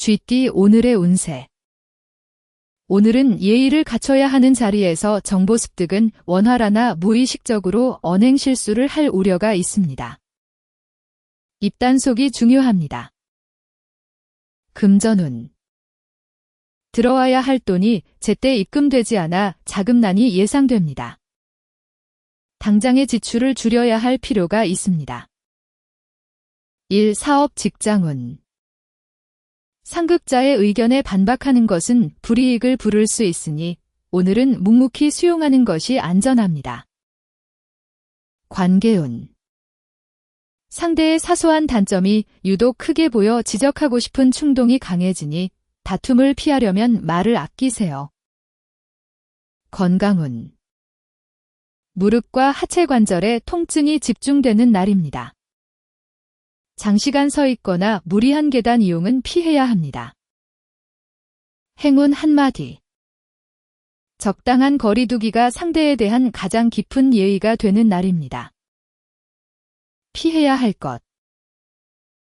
쥐띠 오늘의 운세. 오늘은 예의를 갖춰야 하는 자리에서 정보 습득은 원활하나 무의식적으로 언행 실수를 할 우려가 있습니다. 입단속이 중요합니다. 금전운. 들어와야 할 돈이 제때 입금되지 않아 자금난이 예상됩니다. 당장의 지출을 줄여야 할 필요가 있습니다. 일, 사업, 직장운. 상급자의 의견에 반박하는 것은 불이익을 부를 수 있으니 오늘은 묵묵히 수용하는 것이 안전합니다. 관계운. 상대의 사소한 단점이 유독 크게 보여 지적하고 싶은 충동이 강해지니 다툼을 피하려면 말을 아끼세요. 건강운. 무릎과 하체 관절에 통증이 집중되는 날입니다. 장시간 서 있거나 무리한 계단 이용은 피해야 합니다. 행운 한마디. 적당한 거리 두기가 상대에 대한 가장 깊은 예의가 되는 날입니다. 피해야 할 것.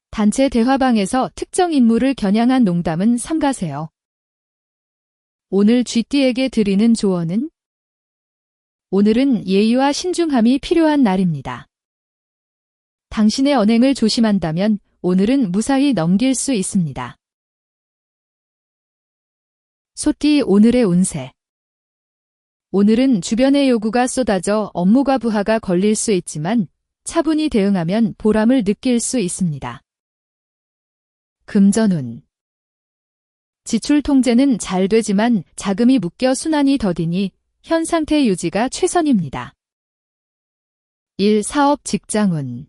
단체 대화방에서 특정 인물을 겨냥한 농담은 삼가세요. 오늘 쥐띠에게 드리는 조언은? 오늘은 예의와 신중함이 필요한 날입니다. 당신의 언행을 조심한다면 오늘은 무사히 넘길 수 있습니다. 소띠 오늘의 운세. 오늘은 주변의 요구가 쏟아져 업무가 부하가 걸릴 수 있지만 차분히 대응하면 보람을 느낄 수 있습니다. 금전운. 지출 통제는 잘 되지만 자금이 묶여 순환이 더디니 현 상태 유지가 최선입니다. 일, 사업, 직장운.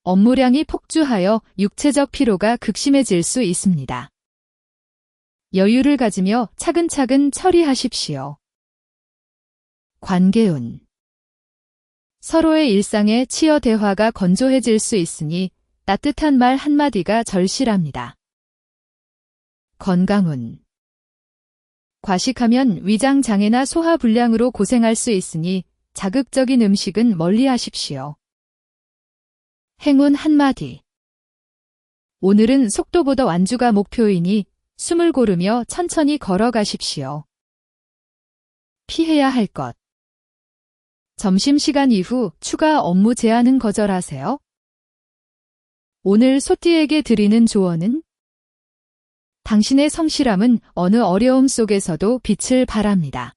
업무량이 폭주하여 육체적 피로가 극심해질 수 있습니다. 여유를 가지며 차근차근 처리하십시오. 관계운. 서로의 일상에 치여 대화가 건조해질 수 있으니 따뜻한 말 한마디가 절실합니다. 건강운. 과식하면 위장 장애나 소화 불량으로 고생할 수 있으니 자극적인 음식은 멀리 하십시오. 행운 한마디. 오늘은 속도보다 완주가 목표이니 숨을 고르며 천천히 걸어가십시오. 피해야 할 것. 점심시간 이후 추가 업무 제안은 거절하세요. 오늘 소띠에게 드리는 조언은? 당신의 성실함은 어느 어려움 속에서도 빛을 발합니다.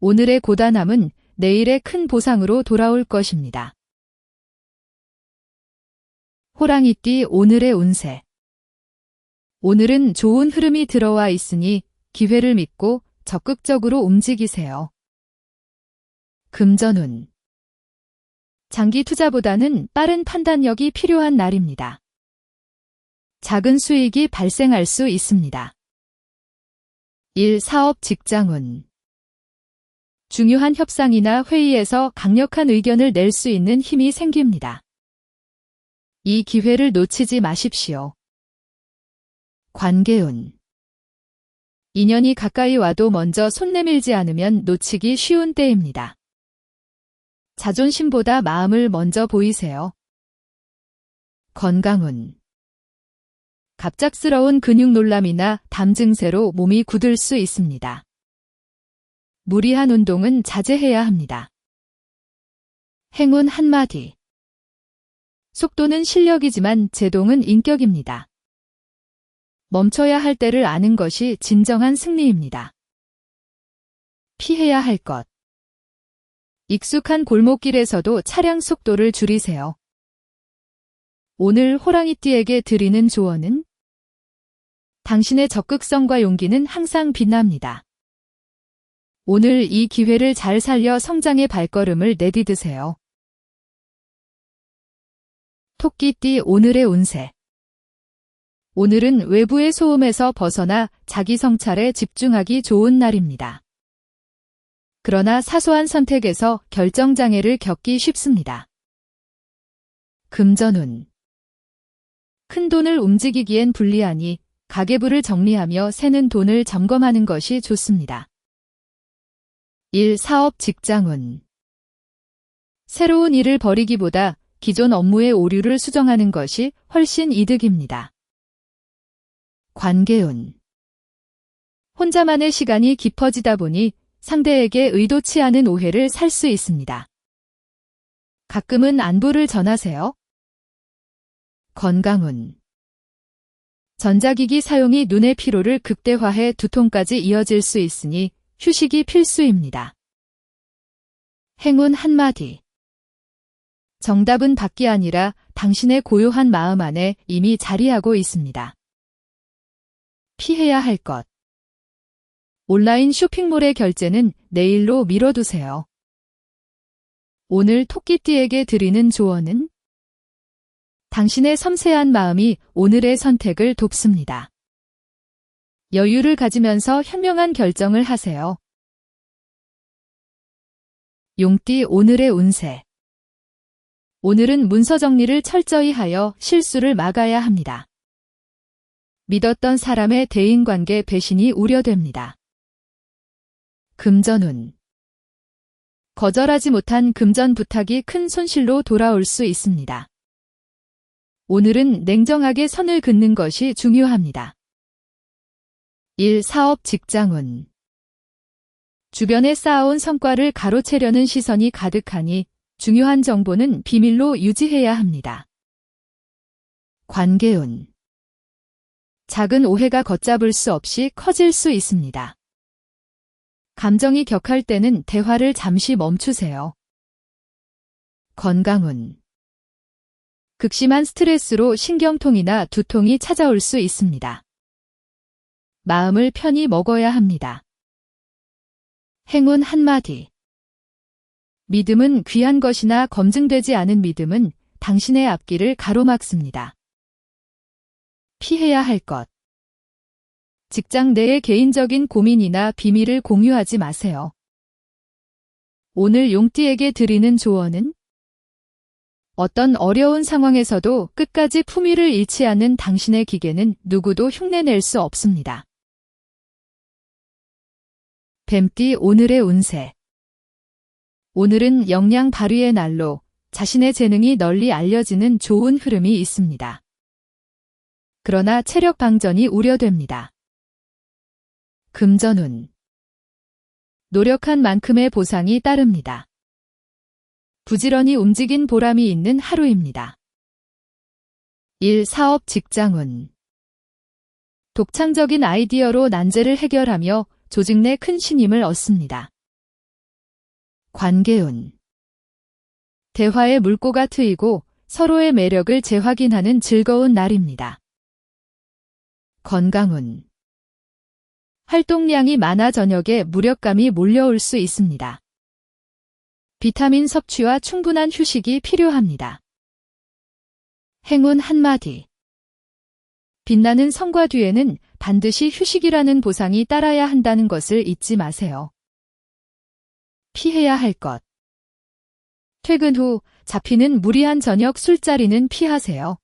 오늘의 고단함은 내일의 큰 보상으로 돌아올 것입니다. 호랑이띠 오늘의 운세. 오늘은 좋은 흐름이 들어와 있으니 기회를 믿고 적극적으로 움직이세요. 금전운. 장기 투자보다는 빠른 판단력이 필요한 날입니다. 작은 수익이 발생할 수 있습니다. 일, 사업, 직장운. 중요한 협상이나 회의에서 강력한 의견을 낼 수 있는 힘이 생깁니다. 이 기회를 놓치지 마십시오. 관계운. 인연이 가까이 와도 먼저 손 내밀지 않으면 놓치기 쉬운 때입니다. 자존심보다 마음을 먼저 보이세요. 건강운. 갑작스러운 근육 놀람이나 담 증세로 몸이 굳을 수 있습니다. 무리한 운동은 자제해야 합니다. 행운 한마디. 속도는 실력이지만 제동은 인격입니다. 멈춰야 할 때를 아는 것이 진정한 승리입니다. 피해야 할 것. 익숙한 골목길에서도 차량 속도를 줄이세요. 오늘 호랑이띠에게 드리는 조언은? 당신의 적극성과 용기는 항상 빛납니다. 오늘 이 기회를 잘 살려 성장의 발걸음을 내디드세요. 토끼띠 오늘의 운세. 오늘은 외부의 소음에서 벗어나 자기 성찰에 집중하기 좋은 날입니다. 그러나 사소한 선택에서 결정장애를 겪기 쉽습니다. 금전운. 큰 돈을 움직이기엔 불리하니 가계부를 정리하며 새는 돈을 점검하는 것이 좋습니다. 일, 사업, 직장운. 새로운 일을 벌이기보다 기존 업무의 오류를 수정하는 것이 훨씬 이득입니다. 관계운. 혼자만의 시간이 깊어지다 보니 상대에게 의도치 않은 오해를 살 수 있습니다. 가끔은 안부를 전하세요. 건강운. 전자기기 사용이 눈의 피로를 극대화해 두통까지 이어질 수 있으니 휴식이 필수입니다. 행운 한마디. 정답은 밖이 아니라 당신의 고요한 마음 안에 이미 자리하고 있습니다. 피해야 할 것. 온라인 쇼핑몰의 결제는 내일로 미뤄두세요. 오늘 토끼띠에게 드리는 조언은 당신의 섬세한 마음이 오늘의 선택을 돕습니다. 여유를 가지면서 현명한 결정을 하세요. 용띠 오늘의 운세. 오늘은 문서 정리를 철저히 하여 실수를 막아야 합니다. 믿었던 사람의 대인관계 배신이 우려됩니다. 금전운. 거절하지 못한 금전 부탁이 큰 손실로 돌아올 수 있습니다. 오늘은 냉정하게 선을 긋는 것이 중요합니다. 일, 사업, 직장운. 주변에 쌓아온 성과를 가로채려는 시선이 가득하니 중요한 정보는 비밀로 유지해야 합니다. 관계운. 작은 오해가 걷잡을 수 없이 커질 수 있습니다. 감정이 격할 때는 대화를 잠시 멈추세요. 건강운. 극심한 스트레스로 신경통이나 두통이 찾아올 수 있습니다. 마음을 편히 먹어야 합니다. 행운 한마디. 믿음은 귀한 것이나 검증되지 않은 믿음은 당신의 앞길을 가로막습니다. 피해야 할 것. 직장 내의 개인적인 고민이나 비밀을 공유하지 마세요. 오늘 용띠에게 드리는 조언은 어떤 어려운 상황에서도 끝까지 품위를 잃지 않는 당신의 기계는 누구도 흉내낼 수 없습니다. 뱀띠 오늘의 운세. 오늘은 역량 발휘의 날로 자신의 재능이 널리 알려지는 좋은 흐름이 있습니다. 그러나 체력 방전이 우려됩니다. 금전운. 노력한 만큼의 보상이 따릅니다. 부지런히 움직인 보람이 있는 하루입니다. 일, 사업, 직장운. 독창적인 아이디어로 난제를 해결하며 조직 내 큰 신임을 얻습니다. 관계운. 대화의 물꼬가 트이고 서로의 매력을 재확인하는 즐거운 날입니다. 건강운. 활동량이 많아 저녁에 무력감이 몰려올 수 있습니다. 비타민 섭취와 충분한 휴식이 필요합니다. 행운 한마디. 빛나는 성과 뒤에는 반드시 휴식이라는 보상이 따라야 한다는 것을 잊지 마세요. 피해야 할 것. 퇴근 후 잡히는 무리한 저녁 술자리는 피하세요.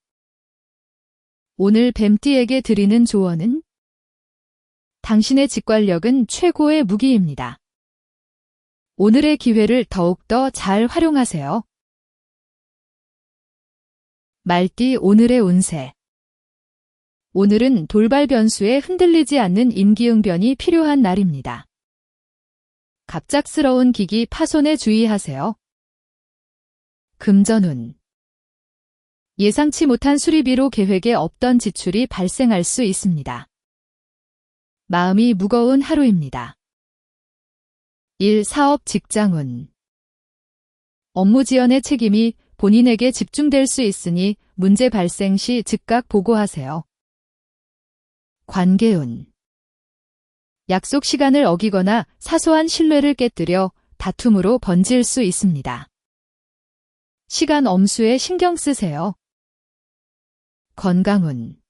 오늘 뱀띠에게 드리는 조언은 당신의 직관력은 최고의 무기입니다. 오늘의 기회를 더욱더 잘 활용하세요. 말띠 오늘의 운세. 오늘은 돌발 변수에 흔들리지 않는 임기응변이 필요한 날입니다. 갑작스러운 기기 파손에 주의하세요. 금전운. 예상치 못한 수리비로 계획에 없던 지출이 발생할 수 있습니다. 마음이 무거운 하루입니다. 일, 사업, 직장운. 업무 지연의 책임이 본인에게 집중될 수 있으니 문제 발생 시 즉각 보고하세요. 관계운. 약속 시간을 어기거나 사소한 신뢰를 깨뜨려 다툼으로 번질 수 있습니다. 시간 엄수에 신경 쓰세요. 건강운.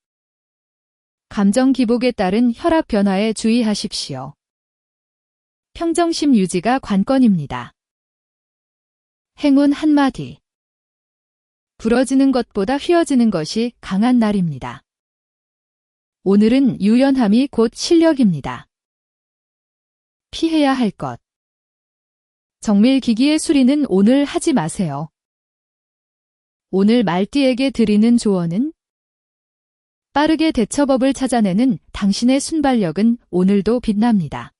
감정 기복에 따른 혈압 변화에 주의하십시오. 평정심 유지가 관건입니다. 행운 한마디. 부러지는 것보다 휘어지는 것이 강한 날입니다. 오늘은 유연함이 곧 실력입니다. 피해야 할 것. 정밀 기기의 수리는 오늘 하지 마세요. 오늘 말띠에게 드리는 조언은 빠르게 대처법을 찾아내는 당신의 순발력은 오늘도 빛납니다.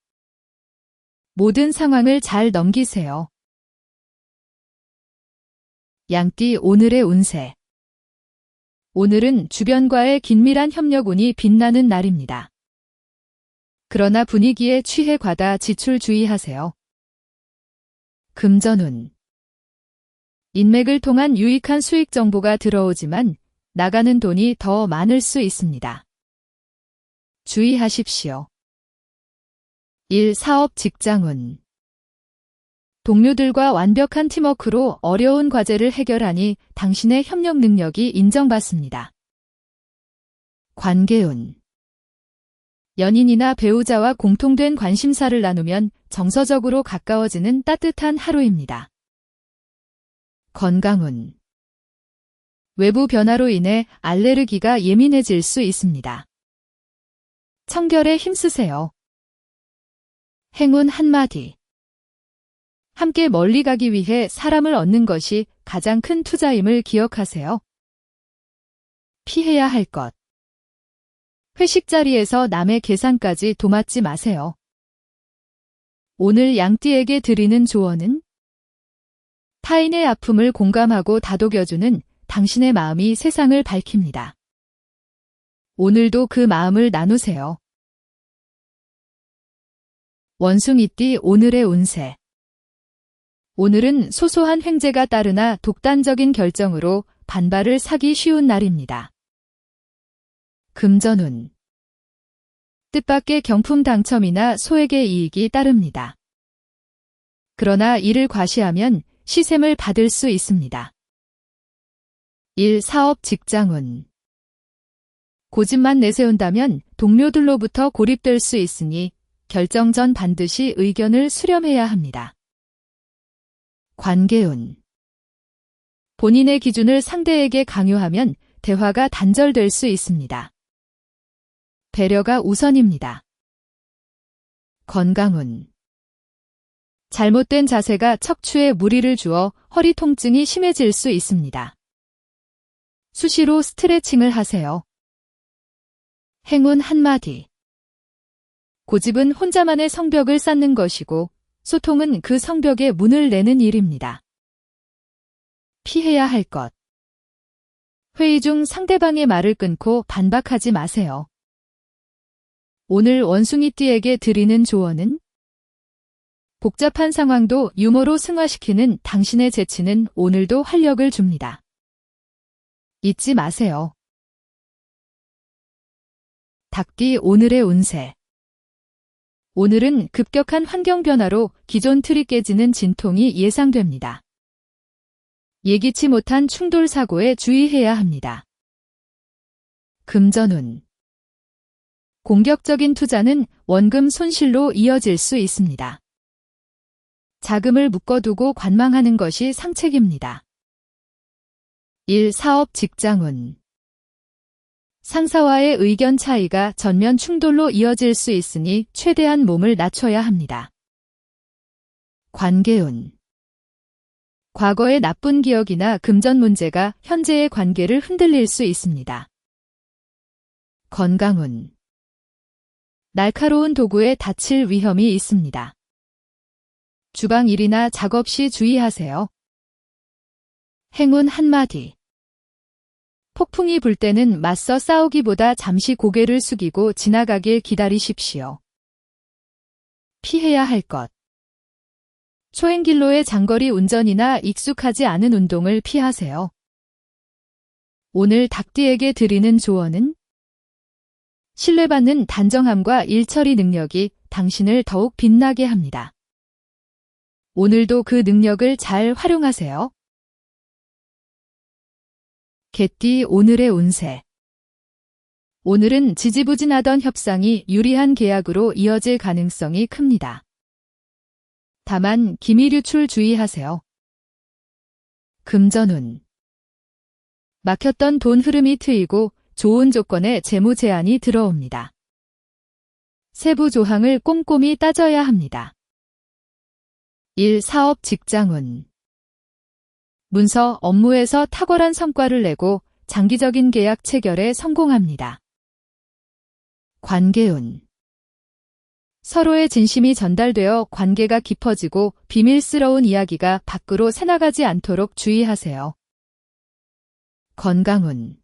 모든 상황을 잘 넘기세요. 양띠 오늘의 운세. 오늘은 주변과의 긴밀한 협력운이 빛나는 날입니다. 그러나 분위기에 취해 과다 지출 주의하세요. 금전운. 인맥을 통한 유익한 수익 정보가 들어오지만 나가는 돈이 더 많을 수 있습니다. 주의하십시오. 일, 사업, 직장운. 동료들과 완벽한 팀워크로 어려운 과제를 해결하니 당신의 협력 능력이 인정받습니다. 관계운. 연인이나 배우자와 공통된 관심사를 나누면 정서적으로 가까워지는 따뜻한 하루입니다. 건강운. 외부 변화로 인해 알레르기가 예민해질 수 있습니다. 청결에 힘쓰세요. 행운 한마디. 함께 멀리 가기 위해 사람을 얻는 것이 가장 큰 투자임을 기억하세요. 피해야 할 것. 회식 자리에서 남의 계산까지 도맡지 마세요. 오늘 양띠에게 드리는 조언은 타인의 아픔을 공감하고 다독여주는 당신의 마음이 세상을 밝힙니다. 오늘도 그 마음을 나누세요. 원숭이띠 오늘의 운세. 오늘은 소소한 횡재가 따르나 독단적인 결정으로 반발을 사기 쉬운 날입니다. 금전운. 뜻밖의 경품 당첨이나 소액의 이익이 따릅니다. 그러나 이를 과시하면 시샘을 받을 수 있습니다. 일, 사업, 직장운. 고집만 내세운다면 동료들로부터 고립될 수 있으니 결정 전 반드시 의견을 수렴해야 합니다. 관계운. 본인의 기준을 상대에게 강요하면 대화가 단절될 수 있습니다. 배려가 우선입니다. 건강운. 잘못된 자세가 척추에 무리를 주어 허리 통증이 심해질 수 있습니다. 수시로 스트레칭을 하세요. 행운 한마디. 고집은 혼자만의 성벽을 쌓는 것이고 소통은 그 성벽에 문을 내는 일입니다. 피해야 할 것. 회의 중 상대방의 말을 끊고 반박하지 마세요. 오늘 원숭이띠에게 드리는 조언은 복잡한 상황도 유머로 승화시키는 당신의 재치는 오늘도 활력을 줍니다. 잊지 마세요. 닭띠 오늘의 운세. 오늘은 급격한 환경 변화로 기존 틀이 깨지는 진통이 예상됩니다. 예기치 못한 충돌 사고에 주의해야 합니다. 금전운. 공격적인 투자는 원금 손실로 이어질 수 있습니다. 자금을 묶어두고 관망하는 것이 상책입니다. 일, 사업, 직장운. 상사와의 의견 차이가 전면 충돌로 이어질 수 있으니 최대한 몸을 낮춰야 합니다. 관계운. 과거의 나쁜 기억이나 금전 문제가 현재의 관계를 흔들릴 수 있습니다. 건강운. 날카로운 도구에 다칠 위험이 있습니다. 주방 일이나 작업 시 주의하세요. 행운 한마디. 폭풍이 불 때는 맞서 싸우기보다 잠시 고개를 숙이고 지나가길 기다리십시오. 피해야 할 것. 초행길로의 장거리 운전이나 익숙하지 않은 운동을 피하세요. 오늘 닭띠에게 드리는 조언은 신뢰받는 단정함과 일처리 능력이 당신을 더욱 빛나게 합니다. 오늘도 그 능력을 잘 활용하세요. 개띠 오늘의 운세. 오늘은 지지부진하던 협상이 유리한 계약으로 이어질 가능성이 큽니다. 다만 기밀 유출 주의하세요. 금전운. 막혔던 돈 흐름이 트이고 좋은 조건의 재무 제안이 들어옵니다. 세부 조항을 꼼꼼히 따져야 합니다. 일, 사업, 직장운. 문서, 업무에서 탁월한 성과를 내고 장기적인 계약 체결에 성공합니다. 관계운. 서로의 진심이 전달되어 관계가 깊어지고 비밀스러운 이야기가 밖으로 새나가지 않도록 주의하세요. 건강운.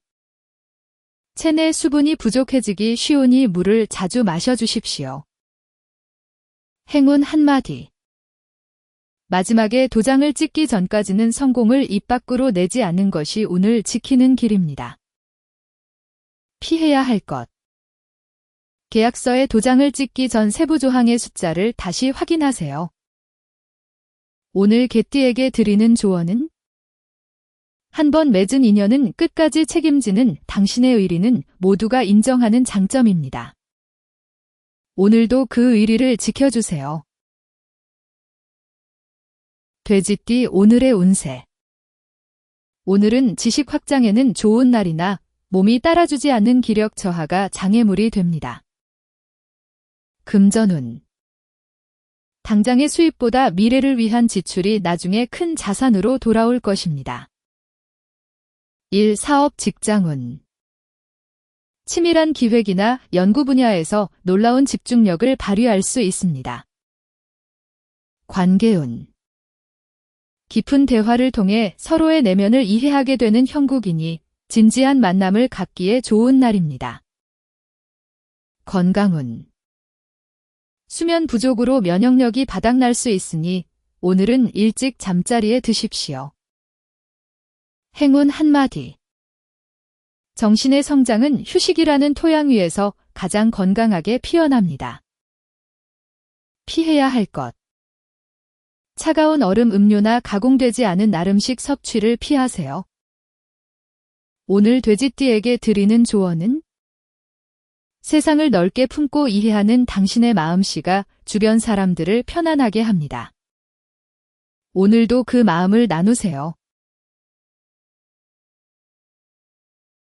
체내 수분이 부족해지기 쉬우니 물을 자주 마셔주십시오. 행운 한마디. 마지막에 도장을 찍기 전까지는 성공을 입 밖으로 내지 않는 것이 운을 지키는 길입니다. 피해야 할 것. 계약서에 도장을 찍기 전 세부 조항의 숫자를 다시 확인하세요. 오늘 개띠에게 드리는 조언은? 한 번 맺은 인연은 끝까지 책임지는 당신의 의리는 모두가 인정하는 장점입니다. 오늘도 그 의리를 지켜주세요. 돼지띠 오늘의 운세. 오늘은 지식 확장에는 좋은 날이나 몸이 따라주지 않는 기력 저하가 장애물이 됩니다. 금전운. 당장의 수입보다 미래를 위한 지출이 나중에 큰 자산으로 돌아올 것입니다. 일, 사업, 직장운. 치밀한 기획이나 연구 분야에서 놀라운 집중력을 발휘할 수 있습니다. 관계운. 깊은 대화를 통해 서로의 내면을 이해하게 되는 형국이니 진지한 만남을 갖기에 좋은 날입니다. 건강운. 수면 부족으로 면역력이 바닥날 수 있으니 오늘은 일찍 잠자리에 드십시오. 행운 한마디. 정신의 성장은 휴식이라는 토양 위에서 가장 건강하게 피어납니다. 피해야 할 것. 차가운 얼음 음료나 가공되지 않은 날음식 섭취를 피하세요. 오늘 돼지띠에게 드리는 조언은? 세상을 넓게 품고 이해하는 당신의 마음씨가 주변 사람들을 편안하게 합니다. 오늘도 그 마음을 나누세요.